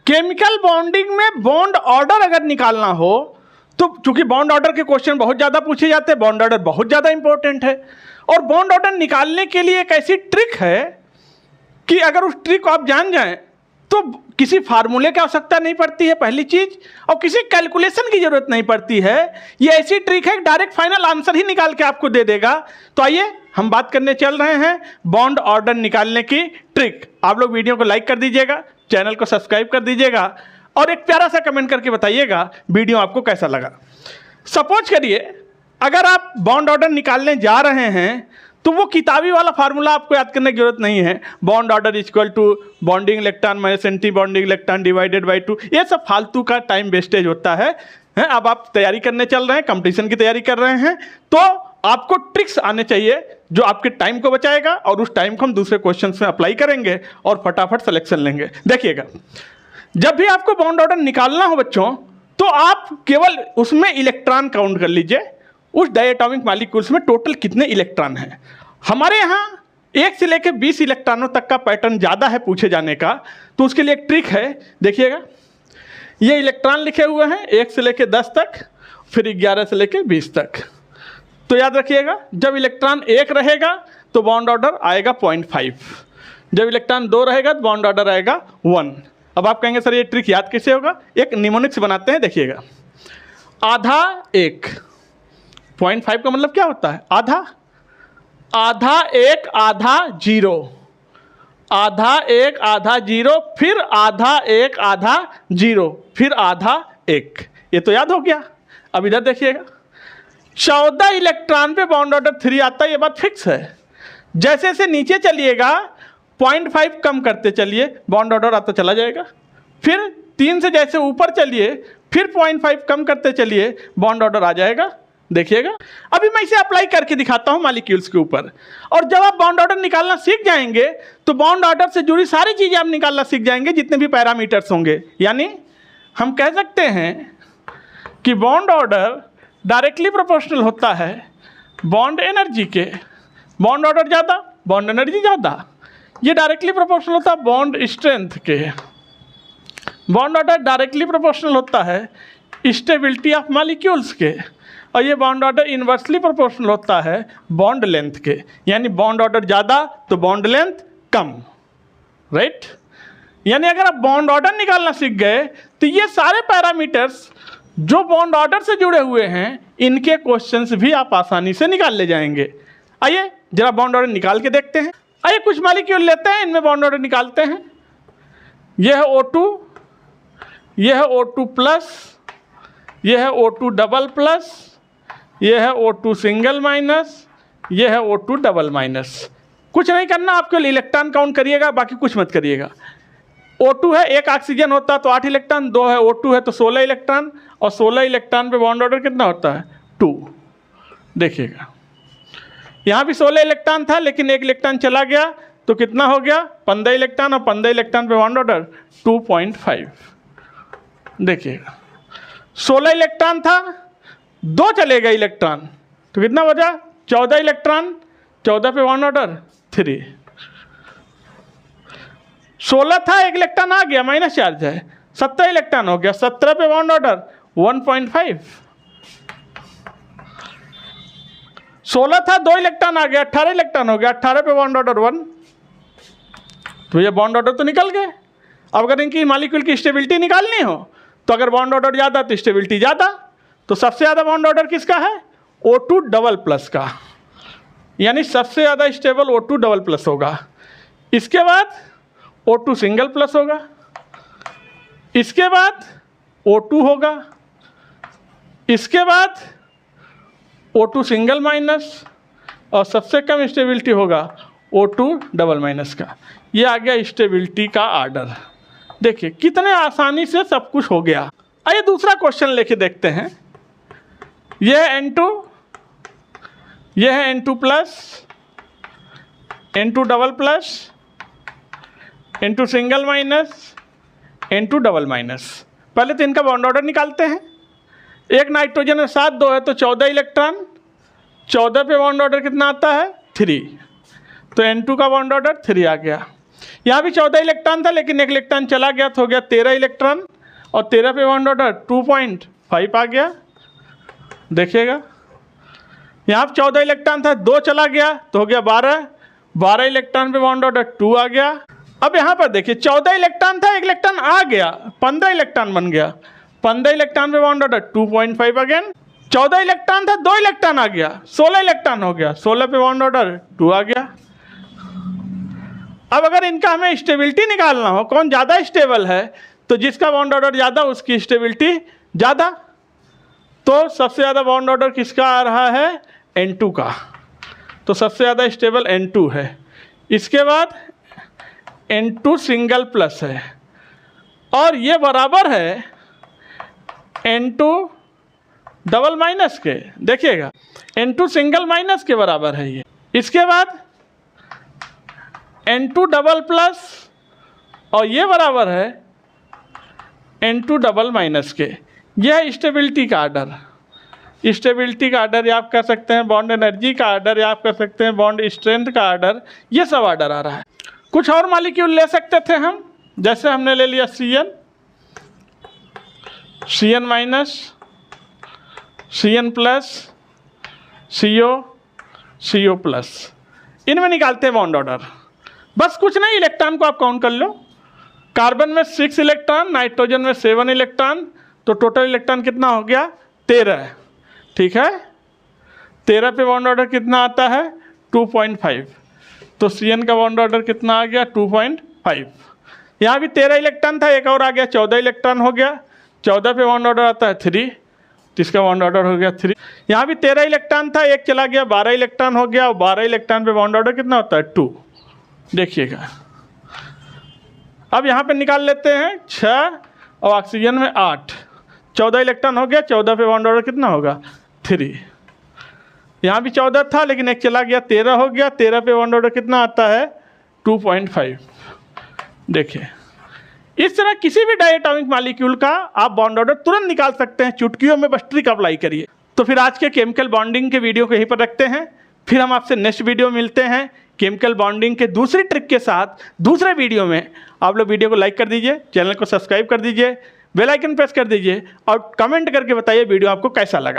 Chemical bonding में bond order अगर निकालना हो तो चूंकि बॉन्ड ऑर्डर के क्वेश्चन बहुत ज़्यादा पूछे जाते हैं, बॉन्ड ऑर्डर बहुत ज़्यादा इंपॉर्टेंट है, और बॉन्ड ऑर्डर निकालने के लिए एक ऐसी ट्रिक है कि अगर उस ट्रिक को आप जान जाएं तो किसी फार्मूले की आवश्यकता नहीं पड़ती है पहली चीज़, और किसी कैलकुलेशन की ज़रूरत नहीं पड़ती है। ये ऐसी ट्रिक है डायरेक्ट फाइनल आंसर ही निकाल के आपको दे देगा। तो आइए हम बात करने चल रहे हैं बॉन्ड ऑर्डर निकालने की ट्रिक। आप लोग वीडियो को लाइक कर दीजिएगा, चैनल को सब्सक्राइब कर दीजिएगा और एक प्यारा सा कमेंट करके बताइएगा वीडियो आपको कैसा लगा। सपोज करिए अगर आप बॉन्ड ऑर्डर निकालने जा रहे हैं तो वो किताबी वाला फार्मूला आपको याद करने की जरूरत नहीं है, bond order equal to bonding electron minus anti bonding electron divided by 2, ये सब फालतू का टाइम वेस्टेज होता है। अब आप तैयारी करने चल रहे हैं, कंपटीशन की तैयारी कर रहे हैं, तो आपको ट्रिक्स आने चाहिए जो आपके टाइम को बचाएगा और उस टाइम को हम दूसरे क्वेश्चन में अप्लाई करेंगे और फटाफट सिलेक्शन लेंगे। देखिएगा, जब भी आपको बॉन्ड ऑर्डर निकालना हो बच्चों तो आप केवल उसमें इलेक्ट्रॉन काउंट कर लीजिए, उस डायटॉमिक मॉलिक्यूल्स में टोटल कितने इलेक्ट्रॉन हैं। हमारे यहाँ 1 से लेकर 20 इलेक्ट्रॉनों तक का पैटर्न ज़्यादा है पूछे जाने का, तो उसके लिए एक ट्रिक है। देखिएगा, ये इलेक्ट्रॉन लिखे हुए हैं 1 से लेकर 10 तक, फिर 11 से लेकर 20 तक। तो याद रखिएगा, जब इलेक्ट्रॉन 1 रहेगा तो बॉन्ड ऑर्डर आएगा 0.5, जब इलेक्ट्रॉन 2 रहेगा तो बॉन्ड ऑर्डर आएगा 1। अब आप कहेंगे सर ये ट्रिक याद कैसे होगा, एक निमोनिक्स बनाते हैं। देखिएगा, आधा 1, 0.5 का मतलब क्या होता है, आधा, आधा 1 आधा 0, आधा 1 आधा 0, फिर आधा 1 आधा 0, फिर आधा 1। ये तो याद हो गया। अब इधर देखिएगा, 14 इलेक्ट्रॉन पे बॉन्ड ऑर्डर 3 आता है, ये बात फिक्स है। जैसे जैसे नीचे चलिएगा 0.5 कम करते चलिए, बॉन्ड ऑर्डर आता चला जाएगा। फिर 3 से जैसे ऊपर चलिए, फिर 0.5 कम करते चलिए, बॉन्ड ऑर्डर आ जाएगा। देखिएगा, अभी मैं इसे अप्लाई करके दिखाता हूं मॉलिक्यूल्स के ऊपर, और जब आप बॉन्ड ऑर्डर निकालना सीख जाएंगे तो बॉन्ड ऑर्डर से जुड़ी सारी चीज़ें आप निकालना सीख जाएंगे, जितने भी पैरामीटर्स होंगे। यानी हम कह सकते हैं कि बॉन्ड ऑर्डर डायरेक्टली प्रोपोर्शनल होता है बॉन्ड एनर्जी के। बॉन्ड ऑर्डर ज़्यादा, बॉन्ड एनर्जी ज़्यादा, ये डायरेक्टली प्रोपोर्शनल होता है बॉन्ड स्ट्रेंथ के। बॉन्ड ऑर्डर डायरेक्टली प्रोपोर्शनल होता है स्टेबिलिटी ऑफ मॉलिक्यूल्स के, और ये बॉन्ड ऑर्डर इन्वर्सली प्रोपोर्शनल होता है बॉन्ड लेंथ के। यानी बॉन्ड ऑर्डर ज़्यादा तो बॉन्ड लेंथ कम, राइट। यानी अगर आप बॉन्ड ऑर्डर निकालना सीख गए तो ये सारे पैरामीटर्स जो बॉन्ड ऑर्डर से जुड़े हुए हैं, इनके क्वेश्चंस भी आप आसानी से निकाल ले जाएंगे। आइए जरा बॉन्ड ऑर्डर निकाल के देखते हैं। आइए कुछ मॉलिक्यूल लेते हैं, इनमें बॉन्ड ऑर्डर निकालते हैं। यह है O2, यह है O2 प्लस, यह है O2 डबल प्लस, यह है O2 सिंगल माइनस, यह है O2 डबल माइनस। कुछ नहीं करना, आपको इलेक्ट्रॉन काउंट करिएगा, बाकी कुछ मत करिएगा। O2 है, 1 ऑक्सीजन होता है तो 8 इलेक्ट्रॉन, 2 है O2 है तो 16 इलेक्ट्रॉन, और 16 इलेक्ट्रॉन पे बॉन्ड ऑर्डर कितना होता है 2। देखिएगा, यहाँ भी 16 इलेक्ट्रॉन था लेकिन 1 इलेक्ट्रॉन चला गया तो कितना हो गया 15 इलेक्ट्रॉन, और 15 इलेक्ट्रॉन पे बॉन्ड ऑर्डर 2.5। देखिएगा, 16 इलेक्ट्रॉन था, 2 चले गए इलेक्ट्रॉन तो कितना बचा 14 इलेक्ट्रॉन, 14 पे बॉन्ड ऑर्डर 3। 16 था, 1 इलेक्ट्रॉन आ गया, माइनस चार्ज है, 17 इलेक्ट्रॉन हो गया, 17 पे बॉन्ड ऑर्डर 1.5। 16 था, 2 इलेक्ट्रॉन आ गया, 18 इलेक्ट्रॉन हो गया, 18 पे बॉन्ड ऑर्डर 1। तो ये बॉन्ड ऑर्डर तो निकल गए। अब अगर इनकी मॉलिक्यूल की स्टेबिलिटी निकालनी हो तो अगर बॉन्ड ऑर्डर ज़्यादा तो स्टेबिलिटी ज़्यादा, तो सबसे ज़्यादा बॉन्ड ऑर्डर किसका है O2 डबल प्लस का, यानी सबसे ज़्यादा स्टेबल O2 डबल प्लस होगा। इसके बाद O2 सिंगल प्लस होगा, इसके बाद O2 होगा, इसके बाद O2 सिंगल माइनस, और सबसे कम स्टेबिलिटी होगा O2 डबल माइनस का। ये आ गया स्टेबिलिटी का आर्डर। देखिए कितने आसानी से सब कुछ हो गया। आइए दूसरा क्वेश्चन लेके देखते हैं। यह है N2, यह है N2 plus, N2 double plus, N2 single minus, N2 double minus. पहले तो इनका बॉन्ड ऑर्डर निकालते हैं। एक नाइट्रोजन में 7, 2 है तो 14 इलेक्ट्रॉन, 14 पे बॉन्ड ऑर्डर कितना आता है 3, तो N2 का बॉन्ड ऑर्डर 3 आ गया। यहाँ भी 14 इलेक्ट्रॉन था लेकिन एक इलेक्ट्रॉन चला गया तो हो गया 13 इलेक्ट्रॉन, और 13 पे बॉन्ड ऑर्डर 2.5 आ गया। देखिएगा यहाँ पे 14 इलेक्ट्रॉन था, 2 चला गया तो हो गया 12 इलेक्ट्रॉन पे बॉन्ड ऑर्डर 2 आ गया। अब यहाँ पर देखिए 14 इलेक्ट्रॉन था, एक इलेक्ट्रॉन आ गया, 15 इलेक्ट्रॉन बन गया, 15 इलेक्ट्रॉन पे बॉन्ड ऑर्डर 2.5 अगेन। 14 इलेक्ट्रॉन था, 2 इलेक्ट्रॉन आ गया, 16 इलेक्ट्रॉन हो गया, 16 पे बॉन्ड ऑर्डर 2 आ गया। अब अगर इनका हमें स्टेबिलिटी निकालना हो, कौन ज़्यादा स्टेबल है, तो जिसका बॉन्ड ऑर्डर ज़्यादा उसकी स्टेबिलिटी ज़्यादा। तो सबसे ज़्यादा बॉन्ड ऑर्डर किसका आ रहा है, N2 का, तो सबसे ज़्यादा स्टेबल N2 है। इसके बाद N2 सिंगल प्लस है, और ये बराबर है N2 डबल माइनस के। देखिएगा N2 सिंगल माइनस के बराबर है ये। इसके बाद N2 डबल प्लस, और ये बराबर है N2 डबल माइनस के। यह है स्टेबिलिटी का आर्डर। स्टेबिलिटी का आर्डर या आप कर सकते हैं बॉन्ड एनर्जी का आर्डर, या आप कर सकते हैं बॉन्ड स्ट्रेंथ का आर्डर। ये सब आर्डर आ रहा है। कुछ और मॉलिक्यूल ले सकते थे हम, जैसे हमने ले लिया CN minus, CN plus, CO plus, इनमें निकालते हैं बॉन्ड ऑर्डर। बस कुछ नहीं, इलेक्ट्रॉन को आप काउंट कर लो। कार्बन में 6 इलेक्ट्रॉन, नाइट्रोजन में 7 इलेक्ट्रॉन, तो टोटल इलेक्ट्रॉन कितना हो गया 13। ठीक है, 13 पे बॉन्ड ऑर्डर कितना आता है 2.5, तो CN का बॉन्ड ऑर्डर कितना आ गया 2.5। यहाँ भी 13 इलेक्ट्रॉन था, एक और आ गया 14 इलेक्ट्रॉन हो गया, 14 पे बॉन्ड ऑर्डर आता है 3, जिसका बॉन्ड ऑर्डर हो गया 3। यहाँ भी 13 इलेक्ट्रॉन था, एक चला गया 12 इलेक्ट्रॉन हो गया, और 12 इलेक्ट्रॉन पे बॉन्ड ऑर्डर कितना होता है 2। देखिएगा अब यहाँ पे निकाल लेते हैं 6 और ऑक्सीजन में 8, 14 इलेक्ट्रॉन हो गया, 14 पे बॉन्ड ऑर्डर कितना होगा 3। यहाँ भी 14 था लेकिन एक चला गया 13 हो गया, 13 पे बॉन्ड ऑर्डर कितना आता है 2.5। देखिए इस तरह किसी भी डायटोमिक मॉलिक्यूल का आप बॉन्ड ऑर्डर तुरंत निकाल सकते हैं, चुटकियों में बस ट्रिक अप्लाई करिए। तो फिर आज के केमिकल बॉन्डिंग के वीडियो को यहीं पर रखते हैं, फिर हम आपसे नेक्स्ट वीडियो मिलते हैं केमिकल बॉन्डिंग के दूसरी ट्रिक के साथ दूसरे वीडियो में। आप लोग वीडियो को लाइक कर दीजिए, चैनल को सब्सक्राइब कर दीजिए, बेल आइकन प्रेस कर दीजिए, और कमेंट करके बताइए वीडियो आपको कैसा लगा।